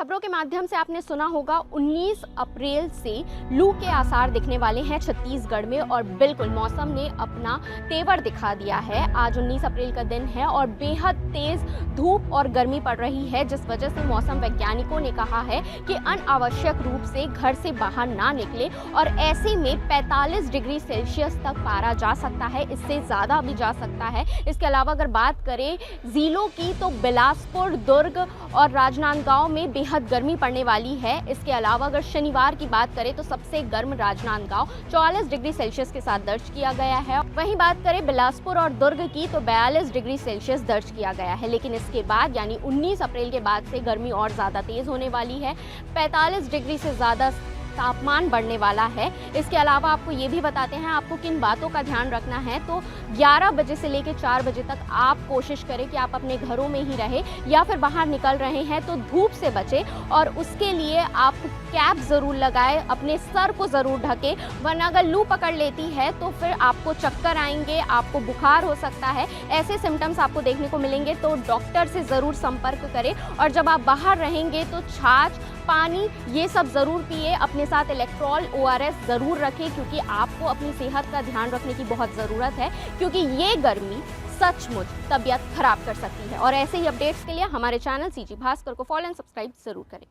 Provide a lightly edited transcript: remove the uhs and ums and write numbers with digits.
खबरों के माध्यम से आपने सुना होगा 19 अप्रैल से लू के आसार दिखने वाले हैं छत्तीसगढ़ में और बिल्कुल मौसम ने अपना तेवर दिखा दिया है। आज 19 अप्रैल का दिन है और बेहद तेज धूप और गर्मी पड़ रही है, जिस वजह से मौसम वैज्ञानिकों ने कहा है कि अनावश्यक रूप से घर से बाहर ना निकले और ऐसे में 45 डिग्री सेल्सियस तक पारा जा सकता है, इससे ज़्यादा भी जा सकता है। इसके अलावा अगर बात करें ज़िलों की तो बिलासपुर, दुर्ग और राजनांदगांव में बेहद गर्मी पड़ने वाली है। इसके अलावा अगर शनिवार की बात करें तो सबसे गर्म राजनांदगांव 44 डिग्री सेल्सियस के साथ दर्ज किया गया है। वहीं बात करें बिलासपुर और दुर्ग की तो 42 डिग्री सेल्सियस दर्ज किया गया है। लेकिन इसके बाद यानी 19 अप्रैल के बाद से गर्मी और ज़्यादा तेज़ होने वाली है, 45 डिग्री से ज़्यादा तापमान बढ़ने वाला है। इसके अलावा आपको ये भी बताते हैं आपको किन बातों का ध्यान रखना है। तो 11 बजे से लेकर 4 बजे तक आप कोशिश करें कि आप अपने घरों में ही रहें या फिर बाहर निकल रहे हैं तो धूप से बचें और उसके लिए आप कैप ज़रूर लगाएं, अपने सर को ज़रूर ढकें, वरना अगर लू पकड़ लेती है तो फिर आपको चक्कर आएंगे, आपको बुखार हो सकता है। ऐसे सिम्टम्स आपको देखने को मिलेंगे तो डॉक्टर से ज़रूर संपर्क करें और जब आप बाहर रहेंगे तो छाछ, पानी ये सब ज़रूर पिए। अपने साथ इलेक्ट्रॉल, ORS ज़रूर रखें क्योंकि आपको अपनी सेहत का ध्यान रखने की बहुत ज़रूरत है, क्योंकि ये गर्मी सचमुच तबीयत खराब कर सकती है। और ऐसे ही अपडेट्स के लिए हमारे चैनल CG भास्कर को फॉलो एंड सब्सक्राइब ज़रूर करें।